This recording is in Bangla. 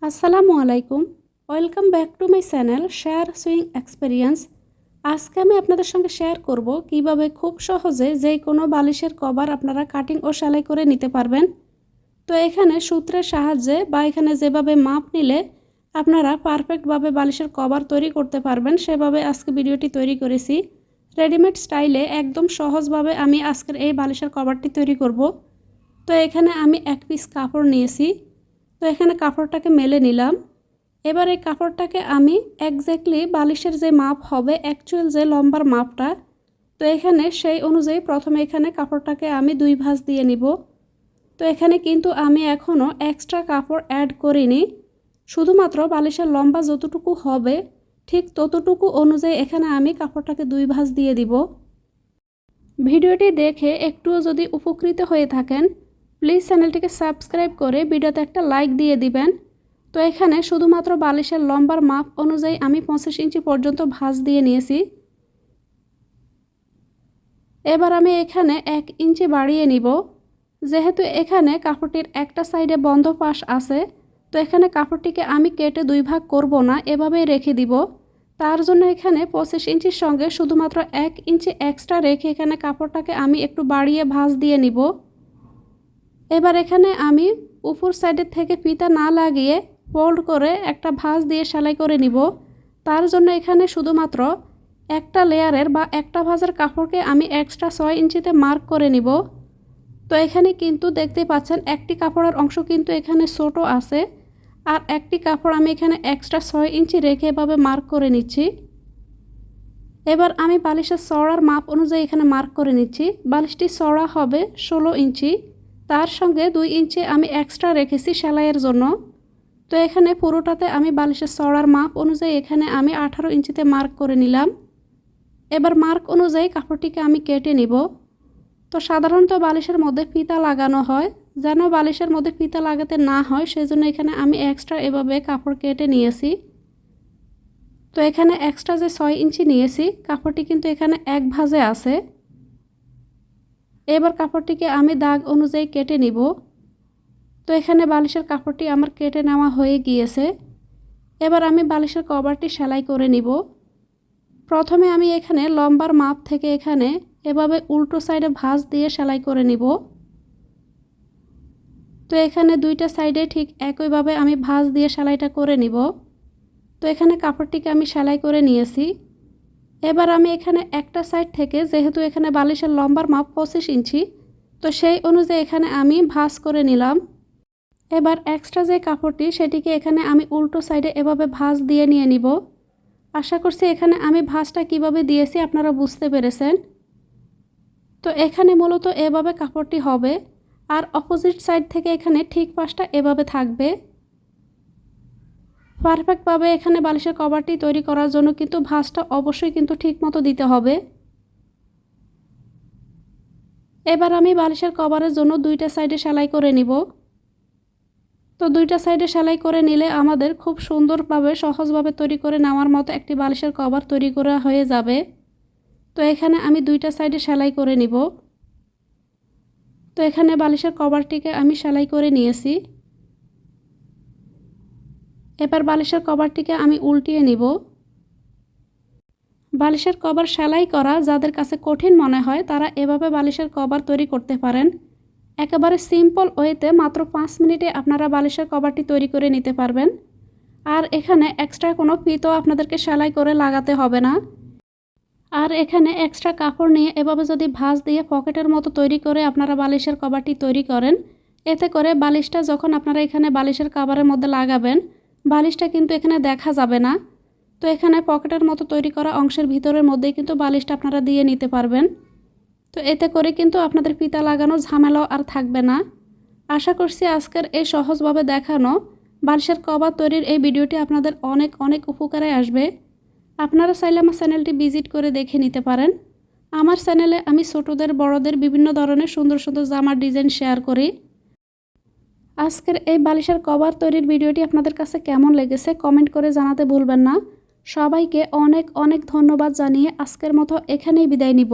আসসালামু আলাইকুম, welcome back to my channel share swing experience. আজকে আমি আপনাদের সঙ্গে শেয়ার করব কিভাবে খুব সহজে যে কোনো বালিশের কভার আপনারা কাটিং ও সেলাই করে নিতে পারবেন। তো এখানে সূত্রের সাহায্যে বা এখানে যেভাবে মাপ নিলে আপনারা পারফেক্টভাবে বালিশের কভার তৈরি করতে পারবেন সেভাবে আজকে ভিডিওটি তৈরি করেছি। রেডিমেড স্টাইলে একদম সহজভাবে আমি আজকের এই বালিশের কভারটি তৈরি করব। তো এখানে আমি এক পিস কাপড় নিয়েছি। তো এখানে কাপড়টাকে মেলে নিলাম। এবার এই কাপড়টাকে আমি এক্স্যাক্টলি বালিশের যে মাপ হবে অ্যাকচুয়াল যে লম্বার মাপটা, তো এখানে সেই অনুযায়ী প্রথমে এখানে কাপড়টাকে আমি 2 ভাঁজ দিয়ে নিব। তো এখানে কিন্তু আমি এখনও এক্সট্রা কাপড় অ্যাড করিনি, শুধুমাত্র বালিশের লম্বা যতটুকু হবে ঠিক ততটুকু অনুযায়ী এখানে আমি কাপড়টাকে 2 ভাঁজ দিয়ে দিব। ভিডিওটি দেখে একটুও যদি উপকৃত হয়ে থাকেন প্লিজ চ্যানেলটিকে সাবস্ক্রাইব করে ভিডিওতে একটা লাইক দিয়ে দিবেন। তো এখানে শুধুমাত্র বালিশের লম্বার মাপ অনুযায়ী আমি 25 ইঞ্চি পর্যন্ত ভাঁজ দিয়ে নিয়েছি। এবার আমি এখানে 1 ইঞ্চি বাড়িয়ে নিব। যেহেতু এখানে কাপড়টির একটা সাইডে বন্ধ পাশ আছে, তো এখানে কাপড়টিকে আমি কেটে 2 ভাগ করব না, এভাবেই রেখে দিব। তার জন্য এখানে 25 ইঞ্চির সঙ্গে শুধুমাত্র 1 ইঞ্চি এক্সট্রা রেখে এখানে কাপড়টাকে আমি একটু বাড়িয়ে ভাঁজ দিয়ে নিব। এবার এখানে আমি উপর সাইডের থেকে ফিতা না লাগিয়ে ফোল্ড করে একটা ভাঁজ দিয়ে সেলাই করে নিব। তার জন্য এখানে শুধুমাত্র একটা লেয়ারের বা একটা ভাঁজের কাপড়কে আমি এক্সট্রা 6 ইঞ্চিতে মার্ক করে নিব। তো এখানে কিন্তু দেখতে পাচ্ছেন একটি কাপড়ের অংশ কিন্তু এখানে ছোট আছে, আর একটি কাপড় আমি এখানে এক্সট্রা 6 ইঞ্চি রেখে এভাবে মার্ক করে নিচ্ছি। এবার আমি বালিশের চওড়ার মাপ অনুযায়ী এখানে মার্ক করে নিচ্ছি। বালিশটি চওড়া হবে 16 ইঞ্চি, তার সঙ্গে 2 ইঞ্চি আমি এক্সট্রা রেখেছি সেলাইয়ের জন্য। তো এখানে পুরোটাতে আমি বালিশের চওড়ার মাপ অনুযায়ী এখানে আমি 18 ইঞ্চিতে মার্ক করে নিলাম। এবার মার্ক অনুযায়ী কাপড়টিকে আমি কেটে নিব। তো সাধারণত বালিশের মধ্যে ফিতা লাগানো হয়, যেন বালিশের মধ্যে ফিতা লাগাতে না হয় সেজন্য এখানে আমি এক্সট্রা এভাবে কাপড় কেটে নিয়েছি। তো এখানে এক্সট্রা যে 6 ইঞ্চি নিয়েছি কাপড়টি কিন্তু এখানে এক ভাঁজে আছে। এবার কাপড়টিকে আমি দাগ অনুযায়ী কেটে নিব। তো এখানে বালিশের কাপড়টি আমার কেটে নেওয়া হয়ে গিয়েছে। এবার আমি বালিশের কভারটি সেলাই করে নিব। প্রথমে আমি এখানে লম্বার মাপ থেকে এখানে এভাবে উল্টো সাইডে ভাঁজ দিয়ে সেলাই করে নিব। তো এখানে দুইটা সাইডে ঠিক একইভাবে আমি ভাঁজ দিয়ে সেলাইটা করে নিব। তো এখানে কাপড়টিকে আমি সেলাই করে নিয়েছি। এবার আমি এখানে একটা সাইড থেকে, যেহেতু এখানে বালিশের লম্বার মাপ 25 ইঞ্চি, তো সেই অনুযায়ী এখানে আমি ভাঁজ করে নিলাম। এবার এক্সট্রা যে কাপড়টি সেটিকে এখানে আমি উল্টো সাইডে এভাবে ভাঁজ দিয়ে নিয়ে নিব। আশা করছি এখানে আমি ভাঁজটা কিভাবে দিয়েছি আপনারা বুঝতে পেরেছেন। তো এখানে মূলত এভাবে কাপড়টি হবে, আর অপোজিট সাইড থেকে এখানে ঠিক পাশটা এভাবে থাকবে। পারফেক্টভাবে এখানে বালিশের কভারটি তৈরি করার জন্য কিন্তু ভাঁজটা অবশ্যই কিন্তু ঠিক মতো দিতে হবে। এবার আমি বালিশের কভারের জন্য দুইটা সাইডে সেলাই করে নিব। তো দুইটা সাইডে সেলাই করে নিলে আমাদের খুব সুন্দরভাবে সহজভাবে তৈরি করে নেওয়ার মতো একটি বালিশের কভার তৈরি করা হয়ে যাবে। তো এখানে আমি দুইটা সাইডে সেলাই করে নিব। তো এখানে বালিশের কভারটিকে আমি সেলাই করে নিয়েছি। এবার বালিশের কভারটিকে আমি উল্টিয়ে নিব। বালিশের কভার সেলাই করা যাদের কাছে কঠিন মনে হয় তারা এভাবে বালিশের কভার তৈরি করতে পারেন। একেবারে সিম্পল ওয়েতে মাত্র 5 মিনিটে আপনারা বালিশের কভারটি তৈরি করে নিতে পারবেন। আর এখানে এক্সট্রা কোনো ফিতও আপনাদেরকে সেলাই করে লাগাতে হবে না। আর এখানে এক্সট্রা কাপড় নিয়ে এভাবে যদি ভাঁজ দিয়ে পকেটের মতো তৈরি করে আপনারা বালিশের কভারটি তৈরি করেন, এতে করে বালিশটা যখন আপনারা এখানে বালিশের কভারের মধ্যে লাগাবেন বালিশটা কিন্তু এখানে দেখা যাবে না। তো এখানে পকেটের মতো তৈরি করা অংশের ভিতরের মধ্যেই কিন্তু বালিশটা আপনারা দিয়ে নিতে পারবেন। তো এতে করে কিন্তু আপনাদের ফিতা লাগানো ঝামেলাও আর থাকবে না। আশা করছি আজকের এই সহজভাবে দেখানো বালিশের কভার তৈরির এই ভিডিওটি আপনাদের অনেক অনেক উপকারে আসবে। আপনারা চাইলে আমার চ্যানেলটি ভিজিট করে দেখে নিতে পারেন। আমার চ্যানেলে আমি ছোটদের বড়দের বিভিন্ন ধরনের সুন্দর সুন্দর জামার ডিজাইন শেয়ার করি। আজকের এই বালিশের কভার তৈরির ভিডিওটি আপনাদের কাছে কেমন লেগেছে কমেন্ট করে জানাতে ভুলবেন না। সবাইকে অনেক অনেক ধন্যবাদ জানিয়ে আজকের মতো এখানেই বিদায় নিব।